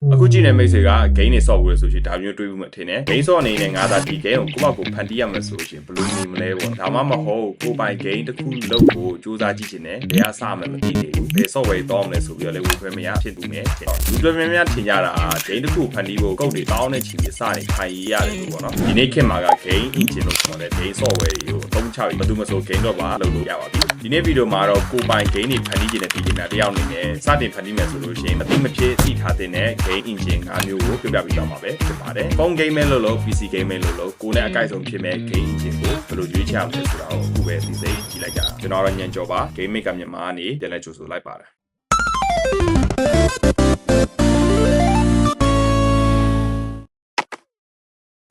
အခုကြည့်နေမိတ်ဆွေက gain တွေဆော့ဘူးလို့ဆိုရှင်ဒါမျိုးတွေးဘူးမှထင်တယ် gain ဆော့အနေနဲ့ငါသာဒီ gain ကိုကိုယ့်ဘက်ကိုဖန်တီးရမယ်ဆိုရှင်ဘယ်လိုနေမလဲပေါ့ဒါမှမဟုတ်ကိုယ်ပိုင် gain တစ်ခုလုပ်ကိုစူးစမ်းကြည့်ရှင်တယ်ဘယ်အစမှမသိသေးဘူးဘယ် software တောင်းမလဲဆိုပြီးတော့လေဝေဖယ်မရဖြစ်သူနဲ့လူတွေများများထင်ကြတာ gain တစ်ခုဖန်တီးဖို့ကုတ်တွေတောင်းတဲ့ချီတွေစနေခိုင်ရရတယ်လို့ပေါ့နော်ဒီနေ့ခေတ်မှာက gain engine လို့ခေါ်တဲ့ gain software တွေကိုအသုံးချပြီးဘယ်သူမှဆို gain တော့ပါလုပ်လို့ရပါပြီဒီနေ့ဗီဒီယိုမှာတော့ကိုယ်ပိုင် gain တွေဖန်တီးခြင်းနဲ့ဒီပညာတယောက်အနေနဲ့စတင်ဖန်တီးမယ်ဆိုလို့ရှိရင်မသိမဖြစ်သိထားတဲ့ gain engine 5မျိုးကိုပြပြပေးသွားမှာပဲဖြစ်ပါတယ်။ phone game လို့ PC game လို့ကိုယ်နဲ့အကိုက်ဆုံးဖြစ်မဲ့ game engine ကိုဘယ်လိုရွေးချယ်ရမလဲဆိုတာကိုအခုပဲသိစိတ်ကြည့်လိုက်ကြ။ကျွန်တော်တော့ညံကြော်ပါ game maker မြန်မာကနေပြန်လဲကြိုဆိုလိုက်ပါတယ်။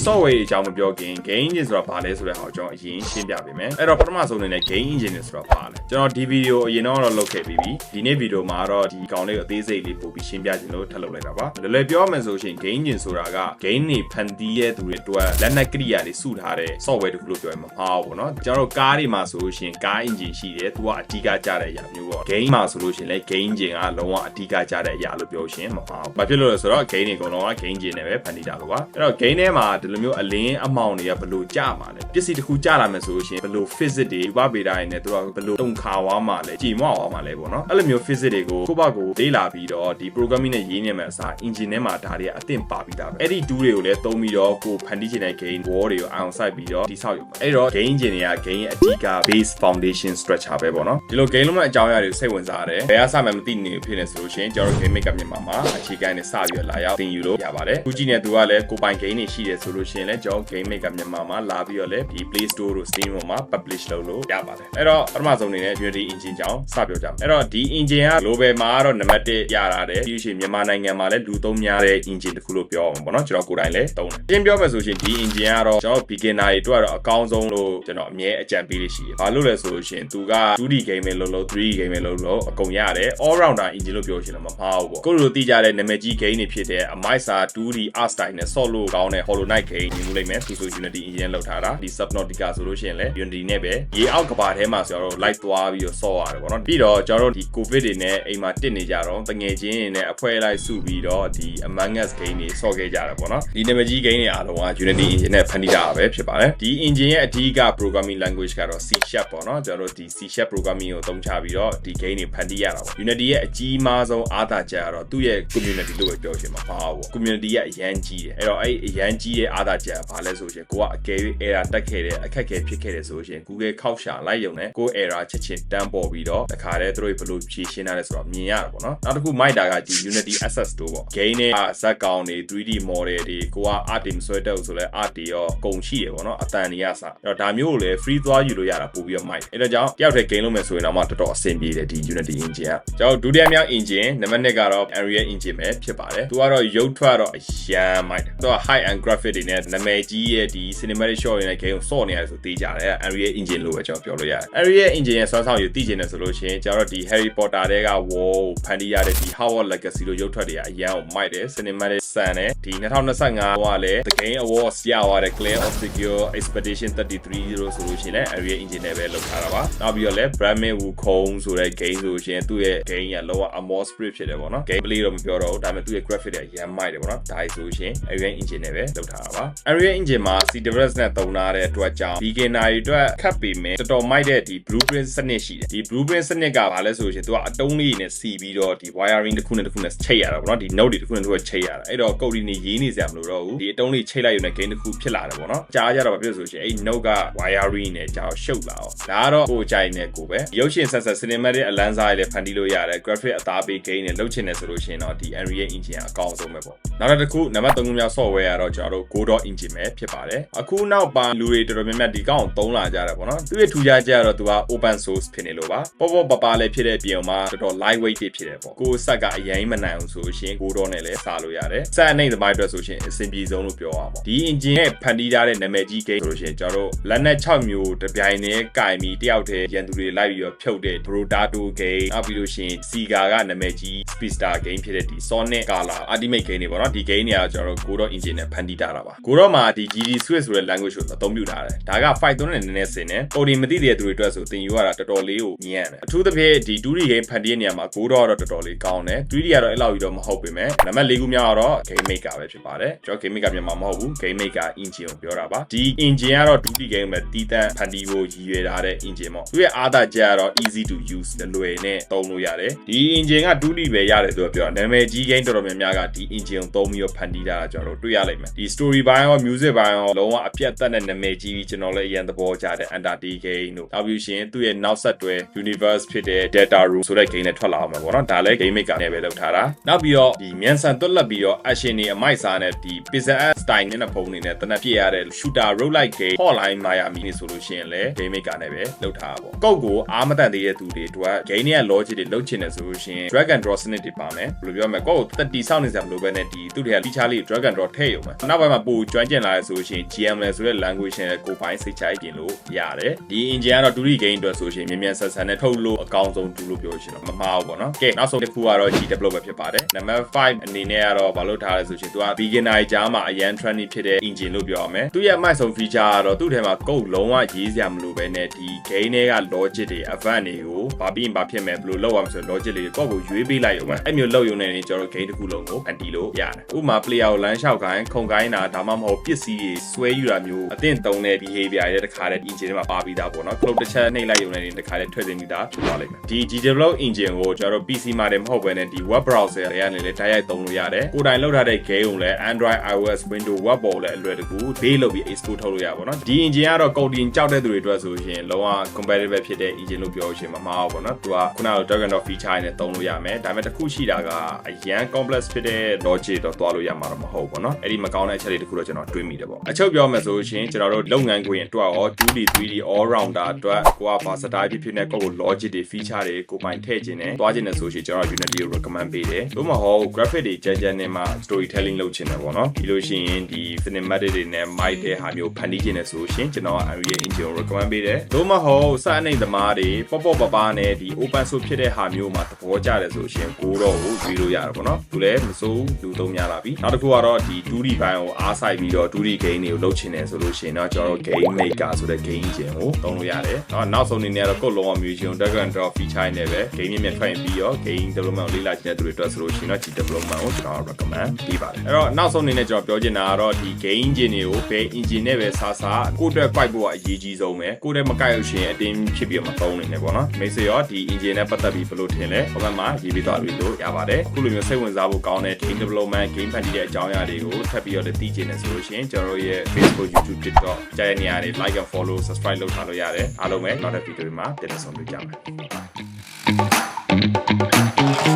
software အကြောင်းမပြောခင် game engine ဆိုတာဘာလဲဆိုတဲ့ဟာကိုကျွန်တော်အရင်ရှင်းပြပေးမယ်။အဲ့တော့ပထမဆုံးအနေနဲ့ game engine ဆိုတာဘာလဲ။ကျွန်တော်ဒီဗီဒီယိုအရင်တော့လုပ်ခဲ့ပြီးပြီ။ဒီနေ့ဗီဒီယိုမှာတော့ဒီကောင်လေးကိုအသေးစိတ်လေးပို့ပြီးရှင်းပြခြင်းလို့ထပ်လုပ်လိုက်တာပါ။လွယ်ပြောမယ်ဆိုရှင် game engine ဆိုတာက game တွေဖန်တီးတဲ့သူတွေအတွက်လက်နက်ကရိယာတွေစုထားတဲ့ software တစ်ခုလို့ပြောရင်မမှားဘူးပေါ့နော်။ကျွန်တော်တို့ကားတွေမှာဆိုရှင်ကား engine ရှိတယ်။သူကအဓိကကျတဲ့အရာမျိုးပေါ့။ game မှာဆိုလို့ရှင်လဲ game engine ကလုံးဝအဓိကကျတဲ့အရာလို့ပြောရှင်မမှားဘူး။ဘာဖြစ်လို့လဲဆိုတော့ game တွေအကုန်လုံးက game engine နဲ့ပဲဖန်တီးတာလို့ပါ။အဲ့တော့ game ထဲမှာဒီလိုမျိုးအလင်းအမောင်တွေကဘယ်လိုကြမှာလဲပစ္စည်းတစ်ခုကြလာမယ်ဆိုလို့ရှိရင်ဘယ်လို physics တွေဥပဗေဒတွေနဲ့သူကဘယ်လိုတုံခါဝါမှာလဲကြည်မွားဝါမှာလဲပေါ့နော်အဲ့လိုမျိုး physics တွေကိုကိုယ့်ဘာကိုလေ့လာပြီးတော့ဒီ programming နဲ့ရေးနေမှာအစား engine ထဲမှာဒါတွေကအသင့်ပါပြီးသားပဲအဲ့ဒီ tool တွေကိုလည်းသုံးပြီးတော့ကိုဖန်တီးချင်တဲ့ game wall တွေကိုအောင်စိုက်ပြီးတော့တိဆောက်ရမှာအဲ့တော့ game engine တွေက game ရဲ့အဓိက base foundation structure ပဲပေါ့နော်ဒီလို game လုံးမဲ့အကြောင်းအရာတွေကိုစိတ်ဝင်စားရတယ်ဘယ်အစမှမသိနေဖြစ်နေဆိုလို့ရှိရင်ကျွန်တော်တို့ game maker မြန်မာမှာအခြေခံနဲ့စပြီးတော့လာရောက်သင်ယူလို့ရပါတယ်ခုကြည့်နေသူကလည်းကိုပိုင် game တွေရှိတယ်ဆိုလို့ရှိရင်လည်းကျွန်တော် game maker မြန်မာမှာလာပြီးတော့လည်းဒီ Play Store တို့ Steam တို့မှာ publish လုပ်လို့ရပါတယ်အဲ့တော့ပထမဆုံးအနေနဲ့ Unity engine ကြောင်းစပြောကြမယ်အဲ့တော့ဒီ engine က global မှာတော့နံပါတ်1ရတာတယ်ပြီးရှင်မြန်မာနိုင်ငံမှာလည်းလူသုံးများတဲ့ engine တစ်ခုလို့ပြောအောင်ပေါ့နော်ကျွန်တော်ကိုယ်တိုင်လည်းသုံးတယ်ရှင်းပြောမယ်ဆိုရှင်ဒီ engine ကတော့ကျွန်တော် beginner တွေအတွက်တော့အကောင်းဆုံးလို့ကျွန်တော်အမြဲအကြံပေးလို့ရှိတယ်ဘာလို့လဲဆိုလို့ရှင်သူက 2D game လုပ်လို့ 3D game လုပ်လို့အကုန်ရတယ် all rounder engine လို့ပြောရှင်တော့မမှားဘူးပေါ့ကိုလိုသိကြတဲ့နာမည်ကြီး game တွေဖြစ်တဲ့ Amisa 2D art style နဲ့ ဆော့လို့ကောင်းတဲ့ Hollow Knight game မြင်မှုလိမ့်မယ်သူဆို Unity engine လောက်ထားတာဒီ Subnautica ဆိုလို့ရှိရင်လည်း Unity နဲ့ပဲရေအောက်ကဘာထဲမှာဆိုတော့ light သွားပြီးတော့ဆော့ရတယ်ပေါ့နော်ပြီးတော့ကျွန်တော်တို့ဒီ COVID တွေနဲ့အိမ်မှာတစ်နေကြတော့တငယ်ချင်းတွေနဲ့အဖွဲလိုက်စုပြီးတော့ဒီ Among Us game တွေဆော့ခဲ့ကြတယ်ပေါ့နော်ဒီနာမည်ကြီး game တွေအားလုံးက Unity engine နဲ့ဖန်တီးတာပဲဖြစ်ပါတယ်ဒီ engine ရဲ့အဓိက programming language ကတော့ C# ပေါ့နော်ကျွန်တော်တို့ဒီ C# programming ကိုသုံးချပြီးတော့ဒီ game တွေဖန်တီးရတာပေါ့ Unity ရဲ့အကြီးမားဆုံးအားသာချက်ကတော့သူ့ရဲ့ community လို့ပြောချင်မှာပါဘူး community ရဲ့အရန်ကြီးတယ်အဲ့တော့အဲ့အရန်ကြီးရဲ့အားသာချက်ကဘာလဲဆိုရင်ကိုကအကယ်၍ error တက်ခဲ့တဲ့အခက်အခဲဖြစ်ခဲ့တယ်ဆိုရင် Google ခောက်ရှာလိုက်ရုံနဲ့ကို error ချက်ချင်းတန်းပေါ်ပြီးတော့တခါတည်းသူတို့ဘယ်လိုဖြေရှင်းရလဲဆိုတော့မြင်ရတာပေါ့နော်နောက်တစ်ခုမိုက်တာကဒီ Unity Access တို့ပေါ့ game နဲ့ဇက်ကောင်တွေ 3D model တွေကိုက art တွေမဆွဲတက်ဘူးဆိုလဲ art တွေရောကုန်ရှိတယ်ပေါ့နော်အတန်တွေရစအဲ့တော့ဒါမျိုးကိုလည်း free သွားယူလို့ရတာပို့ပြီးတော့မိုက်အဲ့တော့ကြောင့်တယောက်တည်း game လုပ်မယ်ဆိုရင်တော့မှတော်တော်အဆင်ပြေတယ်ဒီ Unity engine ကကျွန်တော်ဒုတိယမြောက် engine နံပါတ်1ကတော့ Unreal engine ပဲဖြစ်ပါတယ်သူကတော့ရုပ်ထွက်တော့အရန်မိုက်တယ်သူက high end graphic တွေနဲ့နာမည်ကြီးရဲ့ဒီ cinematic shot တွေနဲ့ game ကိုဆော့နေရတယ်ဆိုသိကြတယ် Unreal engine လို့ပဲကျွန်တော်ပြောလို့ရတယ် Unreal engine ရဲ့စွမ်းဆောင်ရည်သိချင်တယ်ဆိုလို့ရှိရင်ကျွန်တော်တို့ဒီ Harry Potter တွေက wall ဖန်တီးရတဲ့ဒီ Hogwarts Legacy လို့ရုပ်ထွက်တွေကအရန်ကိုမိုက်တယ် cinematic ဆန်တယ်ဒီ2025ကလည်း The Game Awards ရသွားတဲ့ Clair Obscure Expedition 33လို့ဆိုလို့ရှိရင်လည်း Unreal engine နဲ့ပဲလုပ်ထားတာပါနောက်ပြီးတော့လည်း Brammy Wukong ဆိုတဲ့ game ဆိုလို့ရှိရင်သူ့ရဲ့ game ကလောက Amor Spirit ဖြစ်တယ်ပေါ့နော် gameplay တော့မပြောတော့ဘူးဒါပေမဲ့သူ့ရဲ့ graphic တွေအရန်မိုက်တယ်ပေါ့နော်ဒါဆိုလို့ရှိရင် Unreal engine နဲ့ပဲလုပ်ထားတာပါ Unreal engine မှာ CWS နဲ့သုံးထားတဲ့အတွက်ကြောင့် beginner တွေအတွက်ခက်ပေမဲ့တော်တော်မိုက်တဲ့ဒီ blueprint စနစ်ရှိတယ်ဒီ blueprint စနစ်ကဘာလဲဆိုလို့ရှိရင်သူကအတုံးလေးနဲ့စီပြီးတော့ဒီ wiring တစ်ခုနဲ့ချိတ်ရတာပေါ့နော်ဒီ node တွေတစ်ခုနဲ့တစ်ခုချိတ်ရတာအဲ့တော့ code တွေနေရေးနေစရာမလိုတော့ဘူးဒီအတုံးလေးချိတ်လိုက်ရုံနဲ့ game တစ်ခုဖြစ်လာတယ်ပေါ့နော်ကြားကြတော့ဘာဖြစ်လို့ဆိုရှင်အဲ့ node က wiring နဲ့ကြာရှုပ်လာအောင်ဒါကတော့ကိုယ်ကြိုင်နဲ့ကိုပဲရုပ်ရှင်ဆက်ဆက် cinematic အလန်းစားတွေလည်းဖန်တီးလို့ရတယ် graphic အသားပေး game တွေလုပ်ချင်တယ်ဆိုလို့ရှိရင်တော့ဒီ Unreal engine အကောင်းဆုံးပဲပေါ့နောက်တစ်ခုနံပါတ်3ခုမြောက် software ကတော့ကျွန်တော်တို့ Godot engine ပဲဖြစ်ပါတယ်အခုနောက်ပိုင်းလူတွေတော်တော်များများဒီကောင်ကိုသုံးလာကြတယ်ပေါ့နော်သူ့ရဲ့ထူးခြားချက်ကတော့သူက open source ဖြစ်နေလို့ပါပေါ့ပပလည်းဖြစ်တဲ့ပြင်မှာတော်တော် lightweight ဖြစ်တယ်ပေါ့ကိုယ်ဆက်ကအရင်မနိုင်အောင်ဆိုရှင် Godot နဲ့လည်းစားလို့ရတယ်ဆက်အနေသမိုင်းအတွက်ဆိုရှင်အဆင်ပြေဆုံးလို့ပြောရမှာဒီ engine နဲ့ဖန်တီးထားတဲ့နာမည်ကြီး game ဆိုလို့ရှင်ကျွန်တော်တို့လက်နက်6မျိုးတပြိုင်တည်းကင်ပြီးတယောက်တည်းရန်သူတွေလိုက်ပြီးတော့ဖြုတ်တဲ့ Brotato game နောက်ပြီးလို့ရှင် Sega ကနာမည်ကြီး Speedster game ဖြစ်တဲ့ဒီ Sonic Color Ultimate game တွေပေါ့နော်ဒီ game တွေကကျွန်တော်တို့ Godot engine နဲ့ဖန်တီးထားတာပါ ကိုတော့မှာဒီ GD Swift ဆိုတဲ့ language ကိုအသုံးပြုထားတယ်ဒါက Python နဲ့နည်းနည်းဆင်တယ် coding မသိတဲ့သူတွေအတွက်ဆိုသင်ယူရတာတော်တော်လေးကိုညံ့တယ်အထူးသဖြင့်ဒီ 2D game ဖန်တီးတဲ့နေရာမှာကိုတော့တော်တော်လေးကောင်းတယ် 3D ကတော့အဲ့လောက်ကြီးတော့မဟုတ်ပေမဲ့နံပါတ် 4 ခုမြောက်တော့ game maker ပဲဖြစ်ပါတယ်ကျွန်တော် game maker မြန်မာမဟုတ်ဘူး game maker engine ကိုပြောတာပါဒီ engine ကတော့ 2D game ပဲတီးတန့်ဖန်တီးဖို့ရည်ရွယ်ထားတဲ့ engine ပေါ့သူရဲ့အားသာချက်ကတော့ easy to use လွယ်နဲ့သုံးလို့ရတယ်ဒီ engine က 2D ပဲရတယ်ဆိုတော့ပြောနာမည်ကြီး game တော်တော်များများကဒီ engine ကိုသုံးပြီးတော့ဖန်တီးတာကျွန်တော်တို့တွေ့ရလိမ့်မယ်ဒီ story ဘိုင်းရော music ဘိုင်းရောလုံးဝအပြတ်သက်တဲ့နာမည်ကြီးပြီးကျွန်တော်လည်းအရင်သဘောကျတဲ့ Undertale game တို့နောက်ပြီးရှင်သူ့ရဲ့နောက်ဆက်တွဲ universe ဖြစ်တဲ့ Data Room ဆိုတဲ့ game နဲ့ထွက်လာအောင်မှာပေါ့နော်ဒါလည်း game maker နဲ့ပဲလုပ်ထားတာနောက်ပြီးတော့ဒီမြန်ဆန်သွက်လက်ပြီးတော့ action တွေအမိုက်စားနဲ့ဒီ pixel art style နဲ့ပုံနေနဲ့တနက်ပြည့်ရတဲ့ shooter roguelike game hotline Miami နေဆိုလို့ရှိရင်လည်း game maker နဲ့ပဲလုပ်ထားတာပေါ့ကုတ်ကိုအားမတန်သေးတဲ့သူတွေအတွက် game တွေက logic တွေလုပ်ချင်တယ်ဆိုလို့ရှိရင် drag and drop စနစ်တွေပါမယ်ဘယ်လိုပြောမလဲကုတ်ကိုတက်တီစောင့်နေစရာမလိုပဲနဲ့ဒီသူတွေက feature လေး drag and drop ထည့်ရုံပဲနောက်ပိုင်းမှာပိုကျွမ်းကျင်လာရဆိုလို့ရှိရင် GML ဆိုတဲ့ language နဲ့ကိုပိုင်းစိတ်ချပြင်လို့ရတယ်ဒီ engine ကတော့ 2D game အတွက်ဆိုရှင်မြန်မြန်ဆန်ဆန်နဲ့ထုတ်လို့အကောင်းဆုံးတူလို့ပြောရှင်တော့မမှားဘူးပေါ့နော်ကဲနောက်ဆုံးတစ်ခုကတော့ G developer ဖြစ်ပါတယ်နံပါတ် 5 အနေနဲ့ကတော့ဘာလို့ထားလဲဆိုရှင်သူက beginner ကြားမှာအရန် trendy ဖြစ်တဲ့ engine လို့ပြောရမယ်သူရဲ့အမိုက်ဆုံး feature ကတော့သူ့ထဲမှာ code လုံးဝရေးစရာမလိုပဲနဲ့ဒီ game တွေက logic တွေ advanced တွေကိုဘာပြီးရင်ဘာဖြစ်မယ်ဘယ်လိုလုပ်ရမလဲဆိုတော့ logic တွေကိုယ့်ကိုရွေးပေးလိုက်ရုံပဲအဲ့မျိုးလုပ်ရုံနဲ့ကျွန်တော်တို့ game တစ်ခုလုံးကိုအန်တီလို့ရတယ်ဥပမာ player ကိုလမ်းလျှောက်ခိုင်းခုန်ခိုင်းတာဒါမှမဟုတ်ပစ္စည်းတွေဆွဲယူတာမျိုးအသင့်သုံးတဲ့ behavior တွေတခါတည်း engine ထဲမှာပါပြီးသားပေါ့နော် cloud တစ်ချက်နှိပ်လိုက်ရုံနဲ့တခါတည်းထွက်သိမ်းပြီးသားဖြစ်သွားလိမ့်မယ်ဒီ G develop engine ကိုကျွန်တော်တို့ PC မှာတည်းမဟုတ်ဘဲနဲ့ဒီ web browser တွေကနေလည်းတိုက်ရိုက်သုံးလို့ရတယ်ကိုယ်တိုင်လုပ်ထားတဲ့ game ကိုလည်း Android iOS Windows web ပေါ်လည်းအလွယ်တကူ base လုပ်ပြီး export ထုတ်လို့ရပါတော့ဒီ engine ကတော့ coding ကြောက်တဲ့သူတွေအတွက်ဆိုရင်လုံးဝ compatible ဖြစ်တဲ့ engine လို့ပြောရှင်မမှားဘူးပေါ့နော်သူကခုနက drag and drop feature နဲ့သုံးလို့ရမယ်ဒါပေမဲ့တစ်ခုရှိတာကအရန် complex ဖြစ်တဲ့ logic တော့တွားလို့ရမှာတော့မဟုတ်ပေါ့နော်အဲ့ဒီမကောင်းတဲ့အချက်တွေတခုတော့ကျွန်တော်တွေးမိတယ်ပေါ့အချုပ်ပြောမယ်ဆိုရှင်ကျွန်တော်တို့လုပ်ငန်းခွင်အတွက်ရော 2D 3D all rounder အတွက်ကိုက versatile ဖြစ်နေကိုယ့်ကို logic တွေ feature တွေကိုပိုင်ထည့်ခြင်းနဲ့တွားခြင်းနဲ့ဆိုရှင်ကျွန်တော် Unity ကို recommend ပေးတယ်သို့မဟုတ် graphic တွေကြမ်းကြမ်းနဲ့မှ storytelling လုပ်ခြင်းနဲ့ပေါ့နော်ဒီလိုရှိရင်ဒီ cinematic တွေနဲ့ mic တဲ့ဟာမျိုးဖန်တီးခြင်းနဲ့ဆိုရှင်ကျွန်တော် Unreal Engine ကို recommend ပေးတယ်သို့မဟုတ်စအနေသမားတွေပေါ့ပပနဲ့ဒီ open source ဖြစ်တဲ့ဟာမျိုးမှာသဘောကျတယ်ဆိုရှင်ကိုတော့ကိုရွေးလို့ရတယ်ပေါ့နော်သူလည်းမစိုးလူသုံးများလာပြီနောက်တစ်ခုကတော့ဒီ 2D ဘိုင်းကိုအားစိုက်ပြီးတော့ 2D game တွေကိုလုပ်ချင်တယ်ဆိုလို့ရှိရင်တော့ကျွန်တော်တို့ game maker ဆိုတဲ့ game engine ကိုသုံးလို့ရတယ်နောက်ဆုံးအနေနဲ့တော့ကိုယ်လုံးဝ music drag and drop feature နဲ့ပဲ game မြင်ထွက်ရင်ပြီးတော့ game development ကိုလေ့လာချင်တဲ့သူတွေအတွက်ဆိုလို့ရှိရင်တော့ G development ကိုကျွန်တော် recommend ပေးပါတယ်အဲ့တော့နောက်ဆုံးအနေနဲ့ကျွန်တော်ပြောချင်တာကတော့ဒီ game engine တွေကိုဘယ် engine နဲ့ပဲစားကိုယ့်အတွက် quite ဖို့ကအရေးကြီးဆုံးပဲကိုယ့်အတွက်မကိုက်လို့ရှိရင်အတင်းဖြစ်ပြီးတော့မသုံးနိုင်နဲ့ပေါ့နော်မိတ်ဆွေရောဒီ engine နဲ့ပတ်သက်ပြီးဘယ်လိုထင်လဲ comment မှာရေးပေးသွားလို့ရပါတယ်အခုလိုမျိုးစိတ်ဝင်စားဖို့ကောင်းတဲ့ game development game ဖန်တီးတဲ့အကြောင်းအရာတွေကိုထပ်ပြီးတော့သိချင်တယ်ဆိုလို့ရှိရင်ကျွန်တော်တို့ရဲ့ Facebook YouTube TikTok ကြားရနေရတယ် like and follow subscribe လုပ်ထားလို့ရတယ်အားလုံးပဲနောက်တဲ့ဗီဒီယိုမှာပြန်လည်ဆုံတွေ့ကြမယ်